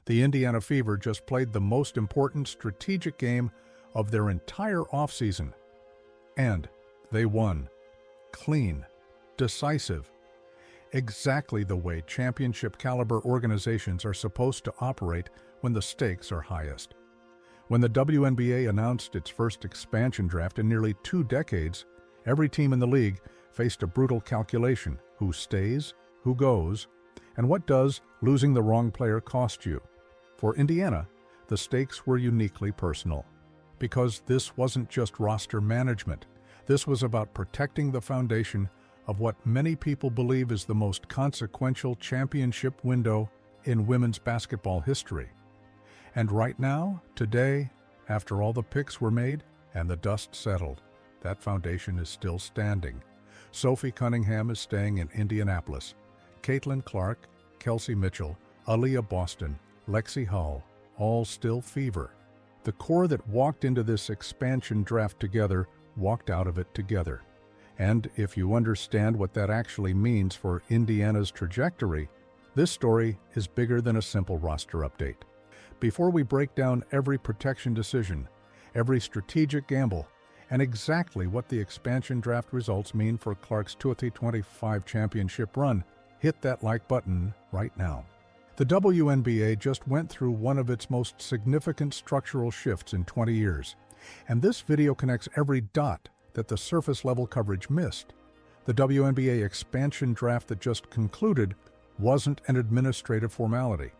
The Indiana Fever just played the most important strategic game of their entire offseason. And they won. Clean. Decisive. Exactly the way championship-caliber organizations are supposed to operate when the stakes are highest. When the WNBA announced its first expansion draft in nearly 2 decades, every team in the league faced a brutal calculation: who stays, who goes, and what does losing the wrong player cost you? For Indiana, the stakes were uniquely personal, because this wasn't just roster management. This was about protecting the foundation of what many people believe is the most consequential championship window in women's basketball history. And right now, today, after all the picks were made and the dust settled, that foundation is still standing. Sophie Cunningham is staying in Indianapolis. Caitlin Clark, Kelsey Mitchell, Aliyah Boston, Lexie Hull, all still Fever. The core that walked into this expansion draft together walked out of it together. And if you understand what that actually means for Indiana's trajectory, this story is bigger than a simple roster update. Before we break down every protection decision, every strategic gamble, and exactly what the expansion draft results mean for Clark's 2025 championship run, hit that like button right now. The WNBA just went through one of its most significant structural shifts in 20 years, and this video connects every dot that the surface-level coverage missed. The WNBA expansion draft that just concluded wasn't an administrative formality.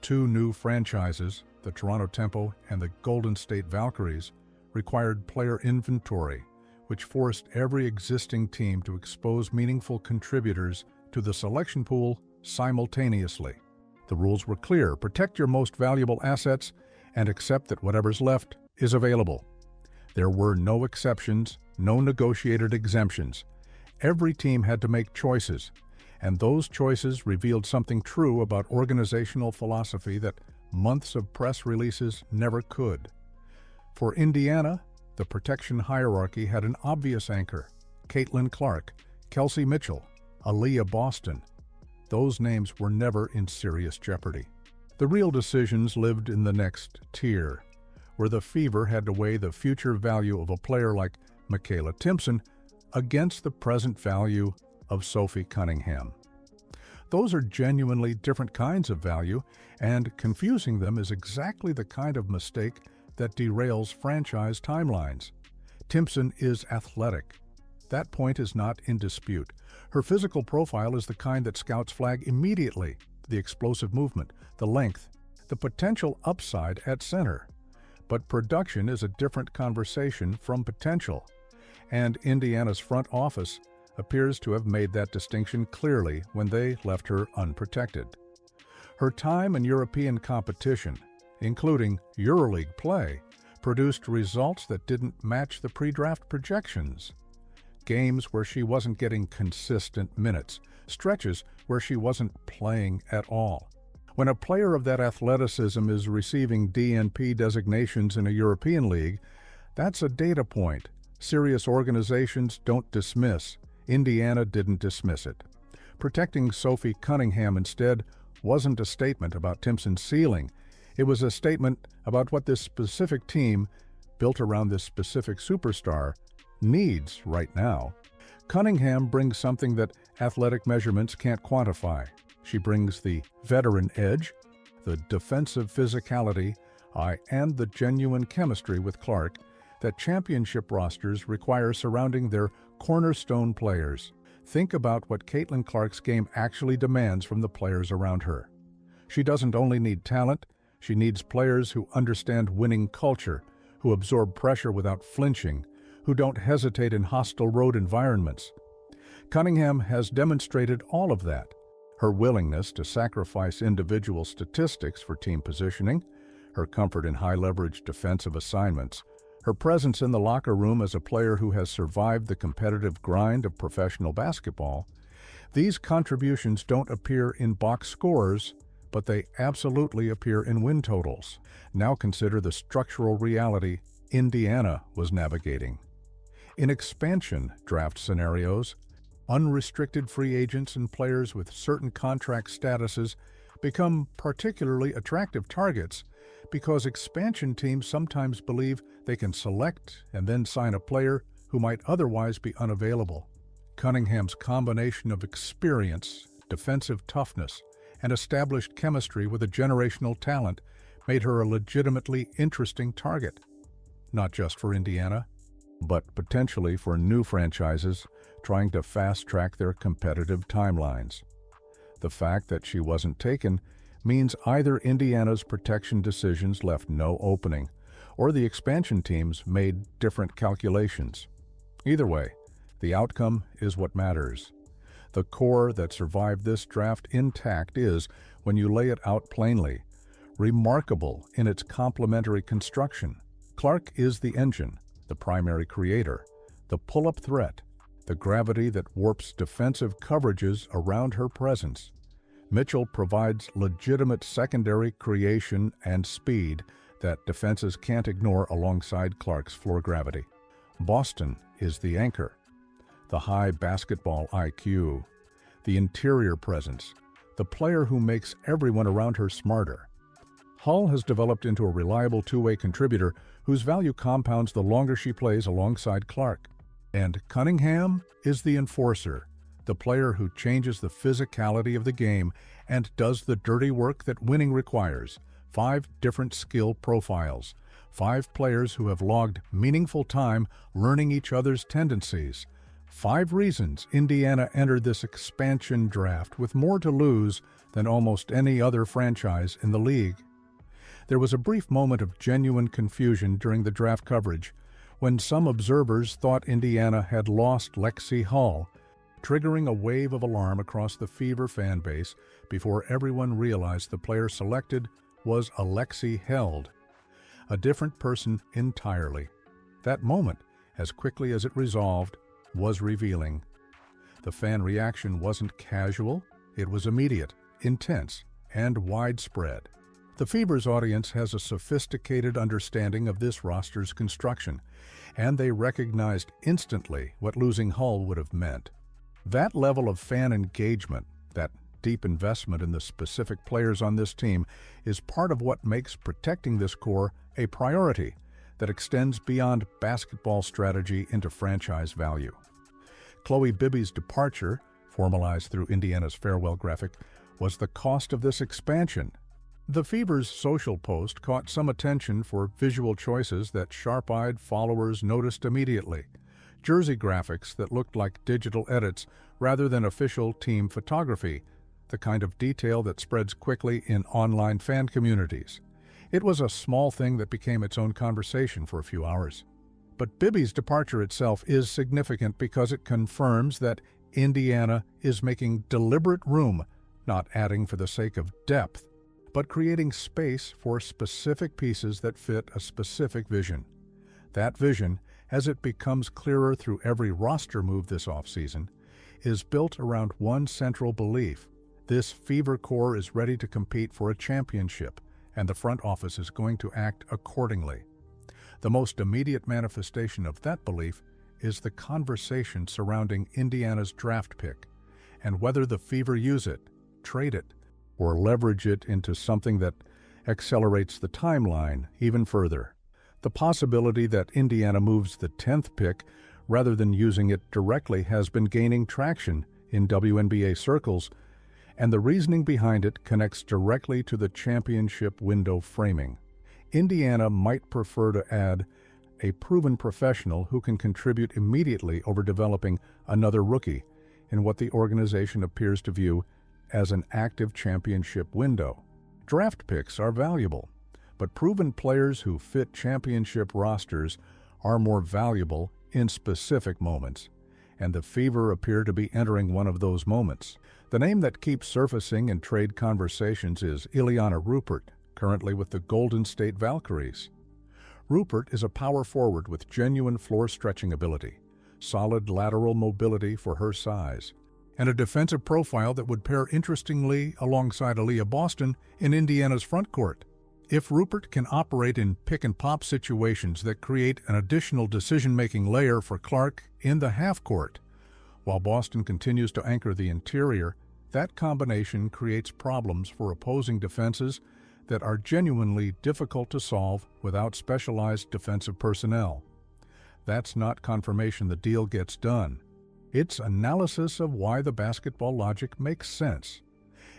2 new franchises, the Toronto Tempo and the Golden State Valkyries, required player inventory, which forced every existing team to expose meaningful contributors to the selection pool simultaneously. The rules were clear: protect your most valuable assets and accept that whatever's left is available. There were no exceptions, no negotiated exemptions. Every team had to make choices, and those choices revealed something true about organizational philosophy that months of press releases never could. For Indiana, the protection hierarchy had an obvious anchor: Caitlin Clark, Kelsey Mitchell, Aliyah Boston. Those names were never in serious jeopardy. The real decisions lived in the next tier, where the Fever had to weigh the future value of a player like Mikayla Timpson against the present value of Sophie Cunningham. Those are genuinely different kinds of value, and confusing them is exactly the kind of mistake that derails franchise timelines. Timpson is athletic. That point is not in dispute. Her physical profile is the kind that scouts flag immediately: the explosive movement, the length, the potential upside at center. But production is a different conversation from potential, and Indiana's front office appears to have made that distinction clearly when they left her unprotected. Her time in European competition, including EuroLeague play, produced results that didn't match the pre-draft projections. Games where she wasn't getting consistent minutes, stretches where she wasn't playing at all. When a player of that athleticism is receiving DNP designations in a European league, that's a data point serious organizations don't dismiss. Indiana didn't dismiss it. Protecting Sophie Cunningham instead wasn't a statement about Timpson's ceiling. It was a statement about what this specific team, built around this specific superstar, needs right now. Cunningham brings something that athletic measurements can't quantify. She brings the veteran edge, the defensive physicality, and the genuine chemistry with Clark that championship rosters require surrounding their cornerstone players. Think about what Caitlin Clark's game actually demands from the players around her. She doesn't only need talent, she needs players who understand winning culture, who absorb pressure without flinching, who don't hesitate in hostile road environments. Cunningham has demonstrated all of that. Her willingness to sacrifice individual statistics for team positioning, her comfort in high-leverage defensive assignments, her presence in the locker room as a player who has survived the competitive grind of professional basketball. These contributions don't appear in box scores, but they absolutely appear in win totals. Now consider the structural reality Indiana was navigating. In expansion draft scenarios, unrestricted free agents and players with certain contract statuses become particularly attractive targets because expansion teams sometimes believe they can select and then sign a player who might otherwise be unavailable. Cunningham's combination of experience, defensive toughness, and established chemistry with a generational talent made her a legitimately interesting target, not just for Indiana, but potentially for new franchises trying to fast-track their competitive timelines. The fact that she wasn't taken means either Indiana's protection decisions left no opening, or the expansion teams made different calculations. Either way, the outcome is what matters. The core that survived this draft intact is, when you lay it out plainly, remarkable in its complementary construction. Clark is the engine, the primary creator, the pull-up threat, the gravity that warps defensive coverages around her presence. Mitchell provides legitimate secondary creation and speed that defenses can't ignore alongside Clark's floor gravity. Boston is the anchor, the high basketball IQ, the interior presence, the player who makes everyone around her smarter. Hull has developed into a reliable two-way contributor whose value compounds the longer she plays alongside Clark. And Cunningham is the enforcer, the player who changes the physicality of the game and does the dirty work that winning requires. 5 different skill profiles, 5 players who have logged meaningful time learning each other's tendencies. 5 reasons Indiana entered this expansion draft with more to lose than almost any other franchise in the league. There was a brief moment of genuine confusion during the draft coverage when some observers thought Indiana had lost Lexie Hull, triggering a wave of alarm across the Fever fan base before everyone realized the player selected was Lexie Held, a different person entirely. That moment, as quickly as it resolved, was revealing. The fan reaction wasn't casual, it was immediate, intense, and widespread. The Fever's audience has a sophisticated understanding of this roster's construction, and they recognized instantly what losing Hull would have meant. That level of fan engagement, that deep investment in the specific players on this team, is part of what makes protecting this core a priority that extends beyond basketball strategy into franchise value. Chloe Bibby's departure, formalized through Indiana's farewell graphic, was the cost of this expansion. The Fever's social post caught some attention for visual choices that sharp-eyed followers noticed immediately. Jersey graphics that looked like digital edits rather than official team photography, the kind of detail that spreads quickly in online fan communities. It was a small thing that became its own conversation for a few hours. But Bibby's departure itself is significant because it confirms that Indiana is making deliberate room, not adding for the sake of depth, but creating space for specific pieces that fit a specific vision. That vision, as it becomes clearer through every roster move this offseason, is built around one central belief. This Fever core is ready to compete for a championship, and the front office is going to act accordingly. The most immediate manifestation of that belief is the conversation surrounding Indiana's draft pick, and whether the Fever use it, trade it, or leverage it into something that accelerates the timeline even further. The possibility that Indiana moves the 10th pick rather than using it directly has been gaining traction in WNBA circles, and the reasoning behind it connects directly to the championship window framing. Indiana might prefer to add a proven professional who can contribute immediately over developing another rookie in what the organization appears to view as an active championship window. Draft picks are valuable, but proven players who fit championship rosters are more valuable in specific moments, and the Fever appear to be entering one of those moments. The name that keeps surfacing in trade conversations is Iliana Rupert, currently with the Golden State Valkyries. Rupert is a power forward with genuine floor-stretching ability, solid lateral mobility for her size, and a defensive profile that would pair interestingly alongside Aliyah Boston in Indiana's front court. If Rupert can operate in pick-and-pop situations that create an additional decision-making layer for Clark in the half-court, while Boston continues to anchor the interior, That combination creates problems for opposing defenses that are genuinely difficult to solve without specialized defensive personnel. That's not confirmation the deal gets done. It's analysis of why the basketball logic makes sense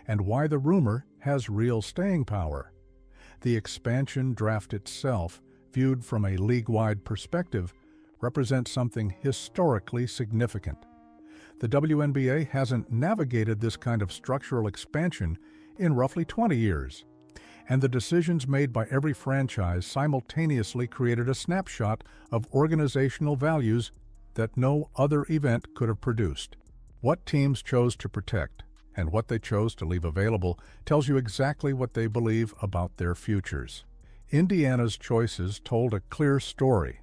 and why the rumor has real staying power. The expansion draft itself, viewed from a league-wide perspective, represents something historically significant. The WNBA hasn't navigated this kind of structural expansion in roughly 20 years, and the decisions made by every franchise simultaneously created a snapshot of organizational values that no other event could have produced. What teams chose to protect and what they chose to leave available tells you exactly what they believe about their futures. Indiana's choices told a clear story.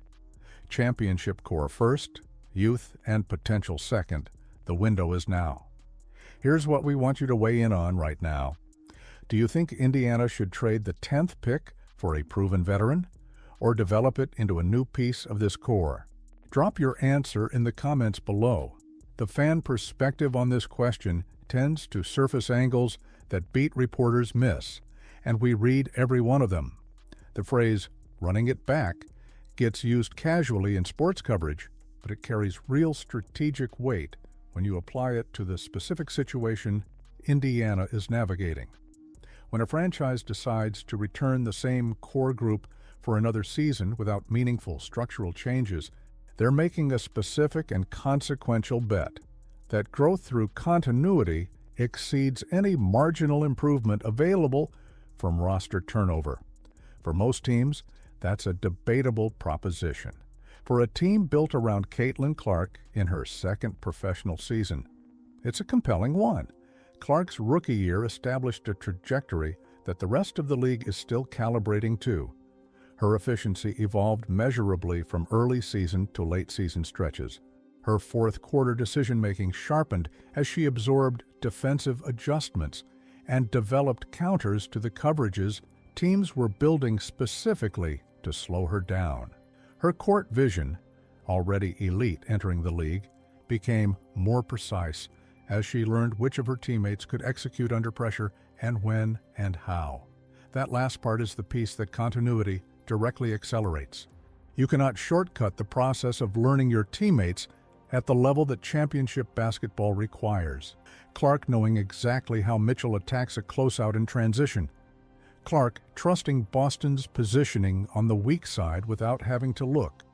Championship core first, youth and potential second. The window is now. Here's what we want you to weigh in on right now. Do you think Indiana should trade the 10th pick for a proven veteran, or develop it into a new piece of this core? Drop your answer in the comments below. The fan perspective on this question tends to surface angles that beat reporters miss, and we read every one of them. The phrase, running it back, gets used casually in sports coverage, but it carries real strategic weight when you apply it to the specific situation Indiana is navigating. When a franchise decides to return the same core group for another season without meaningful structural changes, they're making a specific and consequential bet that growth through continuity exceeds any marginal improvement available from roster turnover. For most teams, that's a debatable proposition. For a team built around Caitlin Clark in her second professional season, it's a compelling one. Clark's rookie year established a trajectory that the rest of the league is still calibrating to. Her efficiency evolved measurably from early season to late season stretches. Her fourth quarter decision-making sharpened as she absorbed defensive adjustments and developed counters to the coverages teams were building specifically to slow her down. Her court vision, already elite entering the league, became more precise as she learned which of her teammates could execute under pressure and when and how. That last part is the piece that continuity directly accelerates. You cannot shortcut the process of learning your teammates at the level that championship basketball requires. Clark knowing exactly how Mitchell attacks a closeout in transition. Clark trusting Boston's positioning on the weak side without having to look.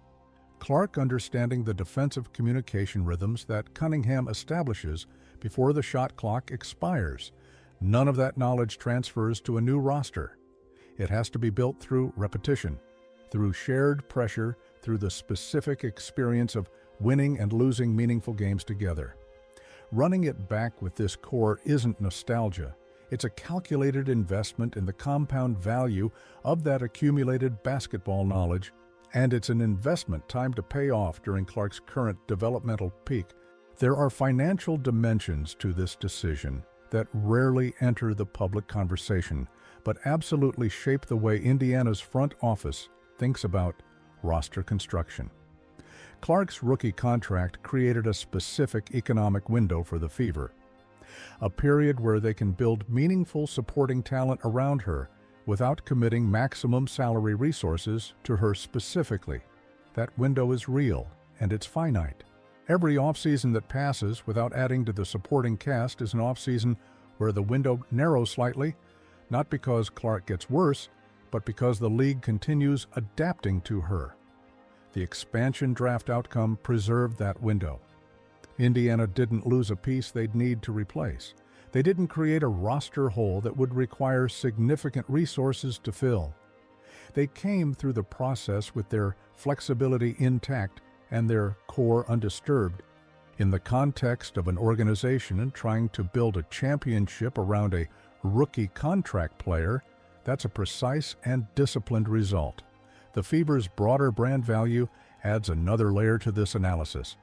Clark understanding the defensive communication rhythms that Cunningham establishes before the shot clock expires. None of that knowledge transfers to a new roster. It has to be built through repetition, through shared pressure, through the specific experience of winning and losing meaningful games together. Running it back with this core isn't nostalgia. It's a calculated investment in the compound value of that accumulated basketball knowledge, and it's an investment timed to pay off during Clark's current developmental peak. There are financial dimensions to this decision that rarely enter the public conversation, but absolutely shape the way Indiana's front office thinks about roster construction. Clark's rookie contract created a specific economic window for the Fever, a period where they can build meaningful supporting talent around her without committing maximum salary resources to her specifically. That window is real, and it's finite. Every offseason that passes without adding to the supporting cast is an offseason where the window narrows slightly, not because Clark gets worse, but because the league continues adapting to her. The expansion draft outcome preserved that window. Indiana didn't lose a piece they'd need to replace. They didn't create a roster hole that would require significant resources to fill. They came through the process with their flexibility intact and their core undisturbed. In the context of an organization and trying to build a championship around a rookie contract player, that's a precise and disciplined result. The Fever's broader brand value adds another layer to this analysis.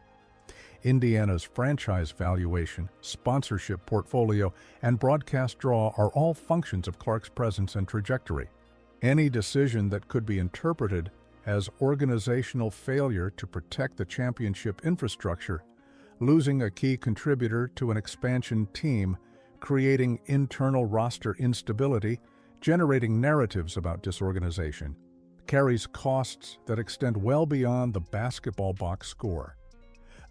Indiana's franchise valuation, sponsorship portfolio, and broadcast draw are all functions of Clark's presence and trajectory. Any decision that could be interpreted as organizational failure to protect the championship infrastructure, losing a key contributor to an expansion team, creating internal roster instability, generating narratives about disorganization, carries costs that extend well beyond the basketball box score.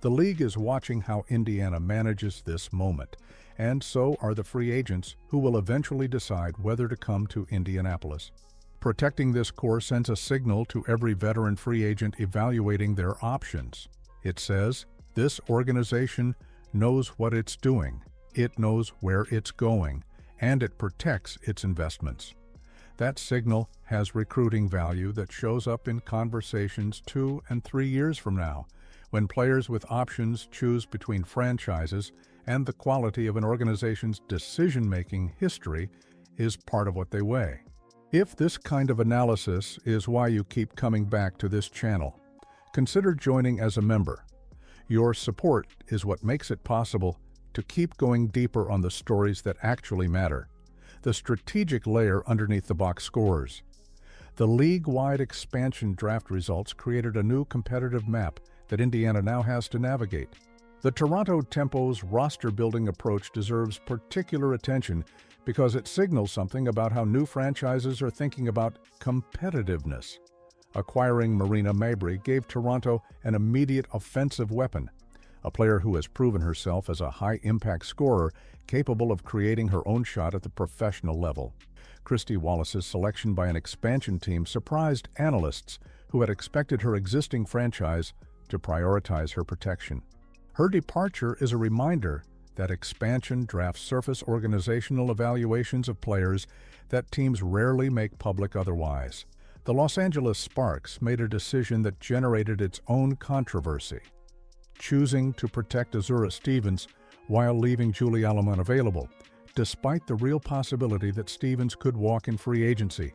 The league is watching how Indiana manages this moment, and so are the free agents who will eventually decide whether to come to Indianapolis. Protecting this core sends a signal to every veteran free agent evaluating their options. It says, this organization knows what it's doing, it knows where it's going, and it protects its investments. That signal has recruiting value that shows up in conversations 2 and 3 years from now, when players with options choose between franchises and the quality of an organization's decision-making history is part of what they weigh. If this kind of analysis is why you keep coming back to this channel, consider joining as a member. Your support is what makes it possible to keep going deeper on the stories that actually matter, the strategic layer underneath the box scores. The league-wide expansion draft results created a new competitive map that Indiana now has to navigate. The Toronto Tempo's roster-building approach deserves particular attention because it signals something about how new franchises are thinking about competitiveness. Acquiring Marina Mabrey gave Toronto an immediate offensive weapon, a player who has proven herself as a high-impact scorer capable of creating her own shot at the professional level. Kristy Wallace's selection by an expansion team surprised analysts who had expected her existing franchise to prioritize her protection. Her departure is a reminder that expansion drafts surface organizational evaluations of players that teams rarely make public otherwise. The Los Angeles Sparks made a decision that generated its own controversy, choosing to protect Azura Stevens while leaving Julie Allemand available, despite the real possibility that Stevens could walk in free agency.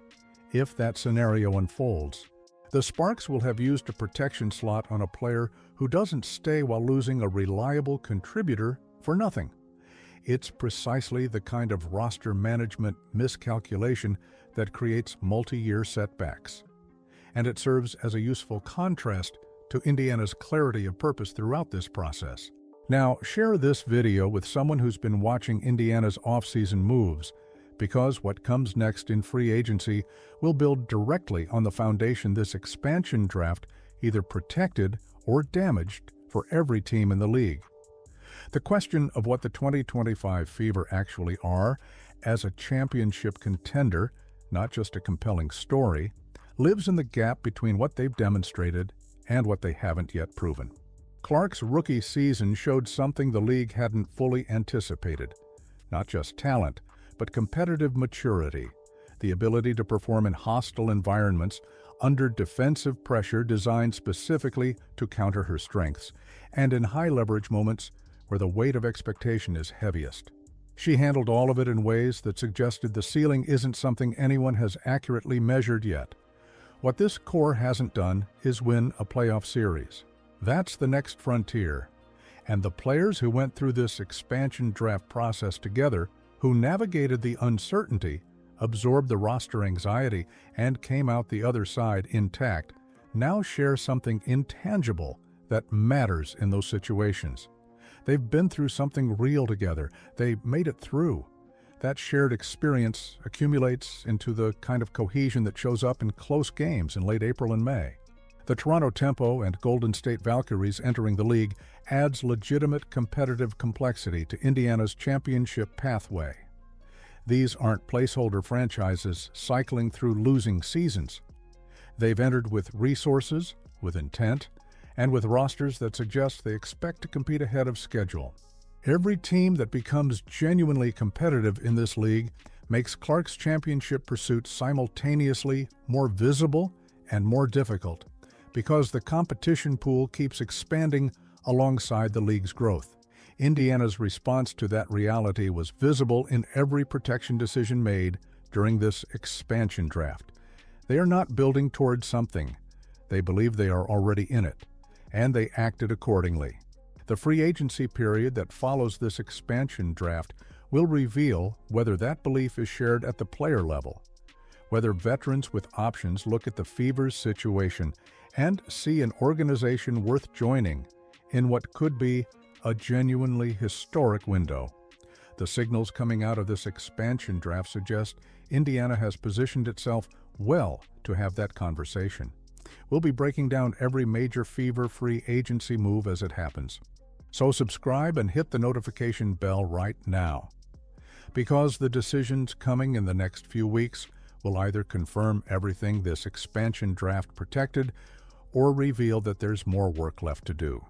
If that scenario unfolds, the Sparks will have used a protection slot on a player who doesn't stay while losing a reliable contributor for nothing. It's precisely the kind of roster management miscalculation that creates multi-year setbacks. And it serves as a useful contrast to Indiana's clarity of purpose throughout this process. Now, share this video with someone who's been watching Indiana's offseason moves, because what comes next in free agency will build directly on the foundation this expansion draft either protected or damaged for every team in the league. The question of what the 2025 Fever actually are as a championship contender, not just a compelling story, lives in the gap between what they've demonstrated and what they haven't yet proven. Clark's rookie season showed something the league hadn't fully anticipated, not just talent, but competitive maturity, the ability to perform in hostile environments under defensive pressure designed specifically to counter her strengths, and in high-leverage moments where the weight of expectation is heaviest. She handled all of it in ways that suggested the ceiling isn't something anyone has accurately measured yet. What this core hasn't done is win a playoff series. That's the next frontier, and the players who went through this expansion draft process together, who navigated the uncertainty, absorbed the roster anxiety, and came out the other side intact, now share something intangible that matters in those situations. They've been through something real together. They made it through. That shared experience accumulates into the kind of cohesion that shows up in close games in late April and May. The Toronto Tempo and Golden State Valkyries entering the league adds legitimate competitive complexity to Indiana's championship pathway. These aren't placeholder franchises cycling through losing seasons. They've entered with resources, with intent, and with rosters that suggest they expect to compete ahead of schedule. Every team that becomes genuinely competitive in this league makes Clark's championship pursuit simultaneously more visible and more difficult, because the competition pool keeps expanding alongside the league's growth. Indiana's response to that reality was visible in every protection decision made during this expansion draft. They are not building towards something. They believe they are already in it, and they acted accordingly. The free agency period that follows this expansion draft will reveal whether that belief is shared at the player level, whether veterans with options look at the Fever's situation and see an organization worth joining in what could be a genuinely historic window. The signals coming out of this expansion draft suggest Indiana has positioned itself well to have that conversation. We'll be breaking down every major Fever free agency move as it happens. So subscribe and hit the notification bell right now, because the decisions coming in the next few weeks will either confirm everything this expansion draft protected or reveal that there's more work left to do.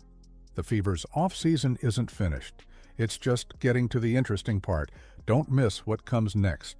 The Fever's off-season isn't finished. It's just getting to the interesting part. Don't miss what comes next.